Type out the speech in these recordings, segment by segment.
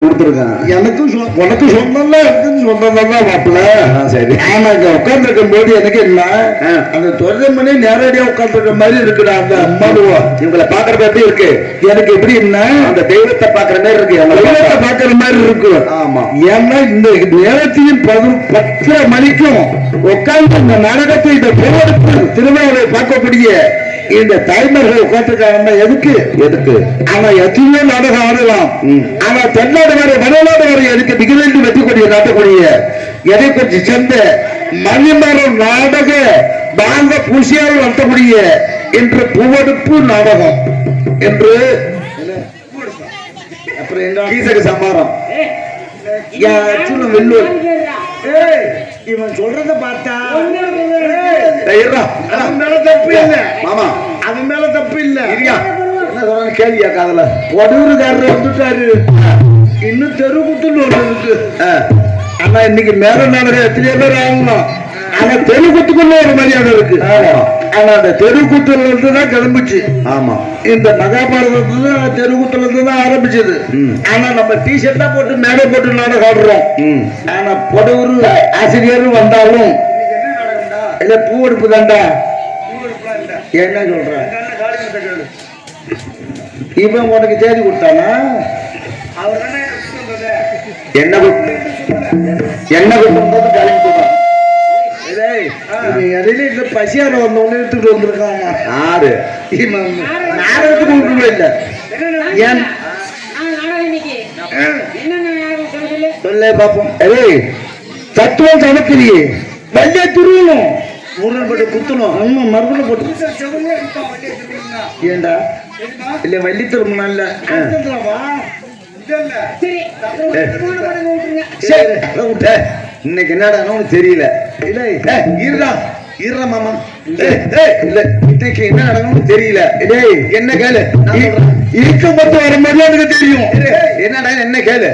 எனக்கு உனக்கு சொந்தம்லாம் இருக்குன்னு சொந்தம் தான் மாப்பிள்ள. சரி, ஆனா இங்க உட்காந்துருக்கும் போது எனக்கு என்ன அந்த தொழில்மணி நேரடியா உட்காந்துருக்க மாதிரி இருக்குடா. அந்த அம்மாடுவா இவங்களை பாக்குறப்ப எப்படி இருக்கு? எனக்கு எப்படி என்ன அந்த தெய்வத்தை பாக்குற மாதிரி இருக்கு, தெய்வத்தை பாக்குற மாதிரி இருக்கு. ஆமா, ஏன்னா இந்த நேரத்தையும் 10 மணிக்கும் உட்கார்ந்து இந்த நாடகத்தை இந்த திருவிழாவை பார்க்கக்கூடிய இந்த தாய்மார்கள் உட்காந்துருக்காங்க. எதுக்கு எதுக்கு? ஆனா எத்தனையோ நாடகம் ஆடலாம். ஆனா தென்னாடு வரை வடநாடு வரை எதுக்கு திகிலிருந்து வெற்றிக்கூடிய நாட்டக்கூடிய எதை பற்றி சேர்ந்த மணிமரம் நாடக பாங்க பூசியால் நடத்தக்கூடிய என்று பூவெடுப்பு நாடகம் என்று அப்புறம் எங்க கீசக சமாரம் வெள்ளூர். இவன் சொல்றத பார்த்தா அவன் மேல தப்பு இல்ல மாமா, அவன் மேல தப்பு இல்ல. என்ன சொல்றான்னு கேள்வியா காதல ஒடூருக்காரர் வந்துட்டாரு. இன்னும் தெருக்குத்துன்னு ஒண்ணு இருக்கு. ஆனா இன்னைக்கு மேல நாடகம் எத்தனையோ பேர் ஆகணும். ஆனா தெருக்குத்துக்குள்ள ஒரு மரியாதை இருக்கு. ஆனா அந்த தெருக்கூத்துல இருந்து தான் கிளம்பிச்சு. ஆமா, இந்த மகாபாரதத்துல தெருக்கூத்துல இருந்து தான் ஆரம்பிச்சது. ஆனா நம்ம டிஷர்ட் தான் போட்டு மேடை போட்டு நாடகம் ஆடுறோம். ஆனா பொடவூர் ஆசிரியரும் வந்தாலும் இல்ல பூவெடுப்பு தாண்டா. என்ன சொல்ற? இவன் உனக்கு தேதி கொடுத்தானா? என்ன என்ன கொடுத்தது கலைஞர் பசியார வந்தவொன்னு எடுத்துட்டு வந்திருக்காங்க. ஆறு நாடகத்துக்கு இல்ல. ஏன் சொல்ல பாப்போம். தத்துவம் சமக்கிரியே வண்டிய துருவணும், முருகன் போட்டு குத்தணும். ஆமா, மருகனை போட்டு ஏண்டா இல்ல வள்ளி திரும்ப இல்ல. இன்னைக்கு என்னடா தெரியல. இல்ல இருடா இருடா மாமா, இல்ல இன்னைக்கு என்ன நடக்கணும்னு தெரியல. என்ன கேளு, இருக்க மட்டும் வரும்போது எனக்கு தெரியும். என்னடா என்ன கேளு,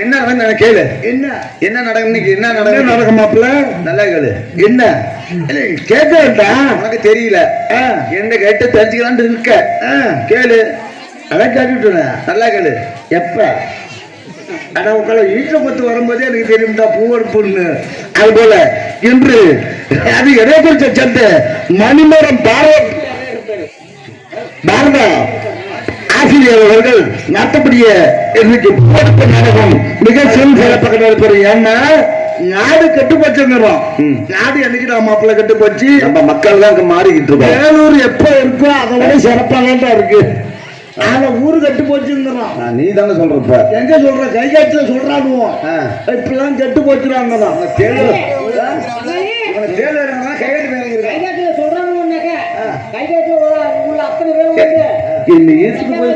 என்ன நடந்து கேளு. என்ன என்ன நடக்கும் இன்னைக்கு? என்ன நடக்கும் நடக்க மாப்பிள்ள? நல்லா கேளு. என்ன கேட்க வேண்டாம், உனக்கு தெரியல. என்ன கேட்டு தெரிஞ்சுக்கலான்னு இருக்க. கேளு. அதான் கேட்டுட்டு நல்லா கேளு. எப்ப ஆனா உங்களை வீட்டுல பத்து வரும்போதே எனக்கு தெரியும்டா பூவெடுப்புன்னு. அது போல இன்று அது எதை குறிச்ச சேர்ந்த மணிமரம் பாரத ஆசிரியர் அவர்கள் நடத்தக்கூடிய இன்னைக்கு பூவெடுப்பு நாடகம் மிக சிறப்பாக நடைபெறும். ஏன்னா நாடு கெட்டு போச்சுங்கிறோம். நாடு என்னைக்கு நான் மாப்பிள்ள கெட்டு போச்சு. நம்ம மக்கள் தான் மாறிக்கிட்டு இருக்கோம். வேலூர் எப்ப இருக்கோ அதை விட சிறப்பாக தான் இருக்கு. ஆனா ஊரு கட்டு போச்சுங்கிறான். நீ தானே சொல்றப்ப எங்க சொல்ற? கை காட்டுல சொல்றானுவோம். இப்பெல்லாம் கெட்டு போச்சுறாங்க.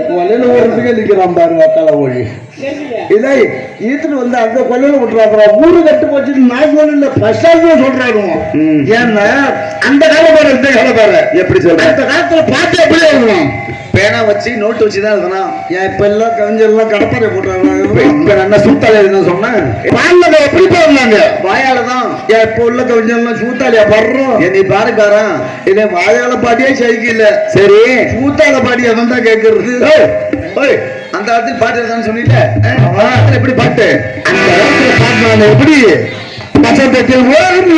கொலையில ஓடுறதுக்கே நிக்கிறான் பாருங்க. அக்கால மொழி இதை ஈத்துட்டு வந்து அந்த கொலையில விட்டுறாங்க. ஊரு கட்டு போச்சுன்னு நான் சொல்லல, சொல்றாங்க. ஏன்னா அந்த கால பாரு, இந்த கால பாரு எப்படி சொல்ற? அந்த காலத்துல பார்த்து எப்படி எழுதணும்? பேனா வச்சு நோட்டு வச்சுதான் எழுதணும். ஏன் இப்ப எல்லாம் கவிஞர்லாம் கடப்பாறை போட்டுறாங்க. இப்ப என்ன சூத்தாலி எழுதுன்னு சொன்னேன். எப்படி பாருங்க வாயாலதான். ஏன் இப்ப உள்ள கவிஞர்லாம் சூத்தாலியா பாடுறோம். நீ பாருக்காரன் இதை வாயால பாட்டியே செய்யல. சரி, சூத்தால பாட்டி அதான் தான் கேட்கறது. அந்த இடத்துல பாட்டு எழுதான்னு சொன்னீங்க. எப்படி பாட்டு? அந்த இடத்துல பாட்டு எப்படி வசந்தத்தில் ஓடும்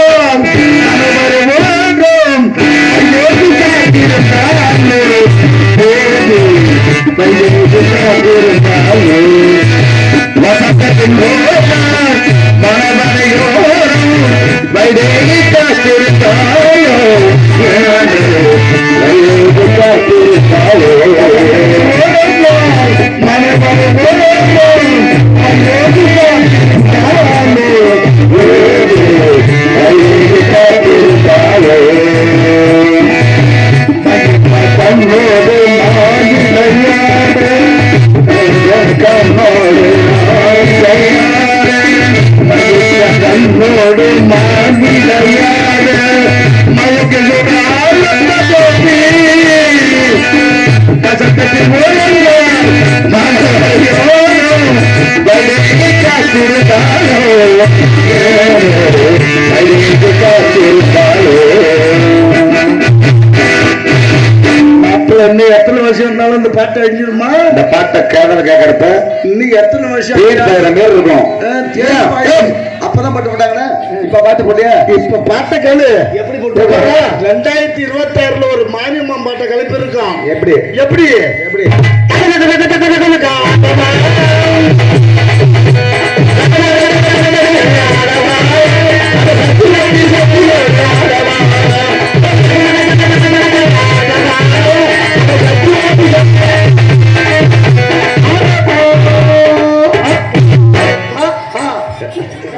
வசந்தத்தின் மனமனையோடும் வைதேகி காத்திருந்தாயோ காத்திருந்தாயோ எத்தனை வருஷம் இருந்தாலும் இந்த பாட்டு அழிஞ்சிருமா? இந்த பாட்டை கேட்கறப்ப இன்னைக்கு எத்தனை வருஷம் பேர் இருக்கும். அப்பதான் பாட்டு போட்டாங்கன்னா இப்ப பாட்டு போட்டியா? இப்ப பாட்டை கேளு. எப்படி போட்டு 2026ல ஒரு மாரியம்மா பாட்டை கலப்பி இருக்கான். எப்படி எப்படி எப்படி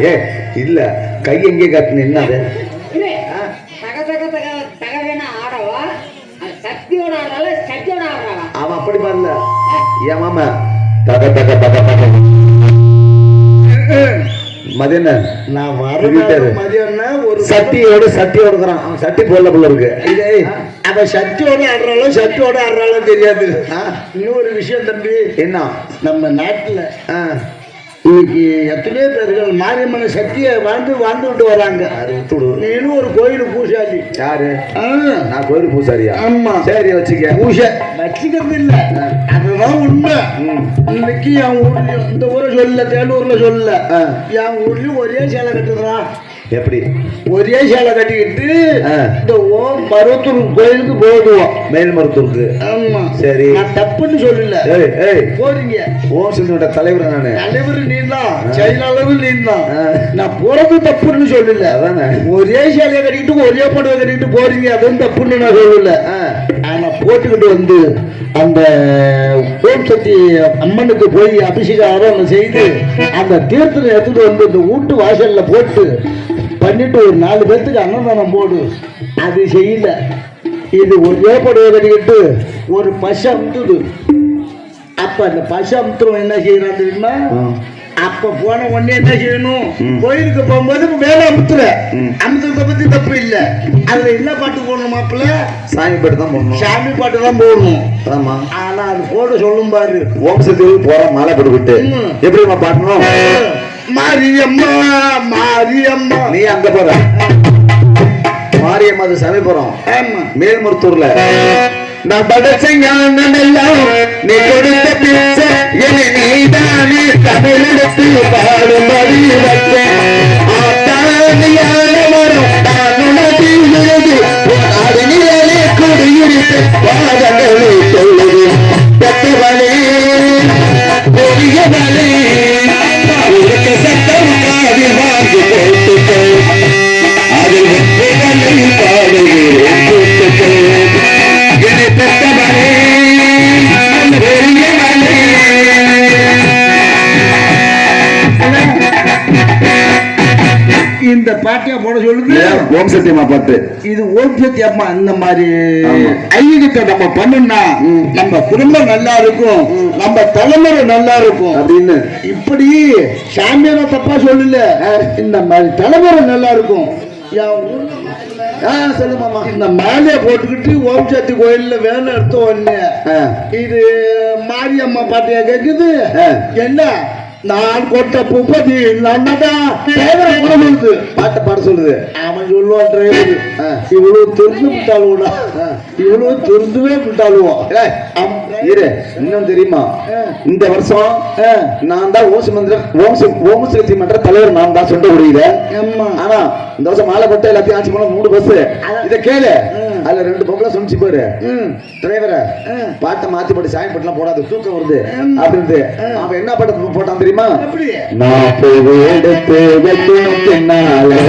ஏ இல்ல கை எங்கே காட்டுன என்னது? அவன் அப்படி பாருல என் மாமா தக தக தக தக மதியண்ண நான் வரவிட்டாரு. மதியம்னா ஒரு சட்டியோட இருக்கிறான். அவன் சட்டி போடல போல இருக்கு. அவன் சட்டியோட ஆடுறாலும் சட்டியோட ஆடுறாலும் தெரியாது. இன்னொரு விஷயம் தம்பி, என்ன நம்ம நாட்டுல இன்னைக்கு எத்தனையோ பேர்கள் மாரியம்மன் சக்தியை வாழ்ந்துட்டு வராங்க. நீனும் ஒரு கோயில் பூசாரி. யாரு? நான் கோயில் பூசாரியா? ஆமா. சரி வச்சுக்க. பூசை வச்சுக்கிறது இல்ல, அதுதான் உண்மை. இன்னைக்கு என் ஊர்ல, இந்த ஊரை சொல்லல, தேனூர்ல சொல்லல, என் ஊர்லயும் ஒரே சேலை கட்டுறான். எப்படி? ஒரே சேலை கட்டிக்கிட்டு இந்த மருவத்தூர் கோயிலுக்கு போடுவோம். மேல் மருவத்தூருக்கு. ஆமா. சரி, நான் தப்புன்னு சொல்லல. போறீங்க. ஓம் சிந்தோட தலைவர் நானு. தலைவர் நீ தான், செயலாளரும் நீ தான். நான் போறது தப்புன்னு சொல்லல. அதானே. ஒரே சேலையை கட்டிக்கிட்டு ஒரே புடவை கட்டிக்கிட்டு போறீங்க, அதுவும் தப்புன்னு நான் சொல்லல. ஆனா போட்டுக்கிட்டு வந்து அந்த ஓம் சக்தி அம்மனுக்கு போய் அபிஷேக ஆராதனை செய்து அந்த தீர்த்தனை எடுத்துட்டு வந்து இந்த வீட்டு வாசல்ல போட்டு பண்ணிட்டு ஒரு 4 பேர்த்துக்கு அன்னதானம் போடு. அது செய்யல. இது ஒரே புடவை கட்டிக்கிட்டு ஒரு பசு அமுத்துது. அப்ப அந்த பசு அமுத்துறவன் என்ன செய்யறான் தெரியுமா? அப்ப போன உடனே என்ன செய்யணும்? கோயிலுக்கு போகும்போது வேலை அமுத்துறத பத்தி தப்பு இல்ல. அதுல என்ன பாட்டு போடணும் மாப்பிள்ள? சாமி பாட்டு தான் போடணும். சாமி பாட்டு தான் போடணும். ஆமா. ஆனா அது போட சொல்லும் பாரு. ஓம் சக்தி போற மாலை போட்டு விட்டு எப்படிமா பாட்டணும்? மாரியம்மா மாரியம்மா. நீ அங்க போற மாரியம்மா அது சாமி போறோம். மேல்மருத்தூர்ல நான் படைச்செல்லாம் நீ கொடுத்த பிச்சை என நீதானே தமிழெடுத்து பாடும்படி வச்சேன். வரும் அருணிலே குடியிருத்து பாதங்களை சொல்லுது பெற்றவளே பெரியவளே சட்டம் காதி வாங்கி போட்டுக்கோ அதில் வெற்றிகளை பாடுகிறேன் போட்டுக்கோ என்னை பெற்றவளே பெரியவளே. இந்த பாட்டியா போட சொல்லுது ஓம் சத்தியம்மா பாட்டு. இது ஓம் சத்தியம்மா. இந்த மாதிரி ஐயகத்தை நம்ம பண்ணுனா நம்ம குடும்பம் நல்லா இருக்கும், நம்ம தலைமுறை நல்லா இருக்கும் அப்படின்னு. இப்படி சாமியான தப்பா சொல்லல, இந்த மாதிரி தலைமுறை நல்லா இருக்கும். சொல்லுமாமா. இந்த மாலையை போட்டுக்கிட்டு ஓம் சக்தி கோயில்ல வேலை எடுத்த உடனே இது மாரியம்மா பாட்டியா கேக்குது. என்ன நான் கொட்ட பூப்பதி சொல்லுது, பாட்ட பாட சொல்லுது. அவன் சொல்லுவான் டிரைவர், இவ்வளவு திருந்து விட்டாளுவா, இவ்வளவு திருந்துவே விட்டாளுவோம். இன்னும் தெரியுமா? இந்த வருஷம் நான் தான் ஓம் சக்தி மன்ற தலைவர். நான் தான் சொல்ல முடியல. ஆனா இந்த வருஷம் மாலை போட்டு எல்லாத்தையும் ஆட்சி பண்ண 3 பஸ். இதை கேளு, அதுல 2 பொம்பளை சொன்னிச்சு பாரு டிரைவரை, பாட்டை மாத்தி போட்டு சாயம் போட்டுலாம் போடாது, தூக்கம் வருது அப்படின்னு. அவன் என்ன பாட்டு போட்டான் தெரியுமா? நான் எடுத்து வைக்கணும் பின்னாலே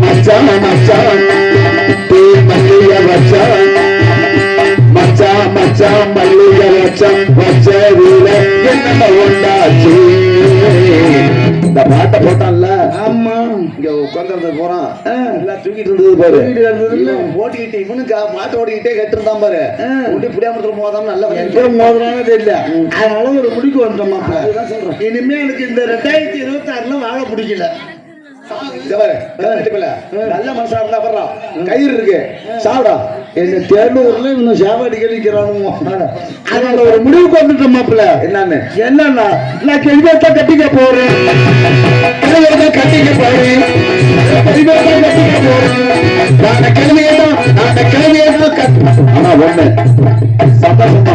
மச்சான் மச்சான் மல்லிய வச்சான் மச்சான் மச்சான் மல்லிய வச்சான் வச்சதுல என்ன உண்டாச்சு. இந்த பாட்டை போட்டான்ல. ஆமா. இங்க உட்கார்ந்து போறான், எல்லாம் தூக்கிட்டு இருந்தது பாரு. ஓட்டிக்கிட்டு இவனுக்கு பாட்டு ஓடிக்கிட்டே கேட்டுருந்தான் பாரு. ஊட்டி புடியாமத்துல மோதாம நல்ல மோதுறானே தெரியல. அதனால ஒரு முடிக்கு வந்தோம். அதுதான் சொல்றேன். இனிமே எனக்கு இந்த 2026ல வாழ பிடிக்கல. நல்ல மனசா இருந்தா கயிறு இருக்கு, சாப்பிடா என்ன தேர்ந்தூர்ல இன்னும் சாப்பாடு கழிக்கிறானுங்க. அதனால ஒரு முடிவுக்கு வந்துட்டோம் மாப்பிள்ள. என்னன்னா நான் கெளிவேட்டா கட்டிக்க போறேன், கெளிவேட்டா கட்டிக்க போறேன், கெளிவேட்டா கட்டிக்க போறேன். நான் கிளம்பியதான் ஆனா ஒண்ணு சந்தோஷமா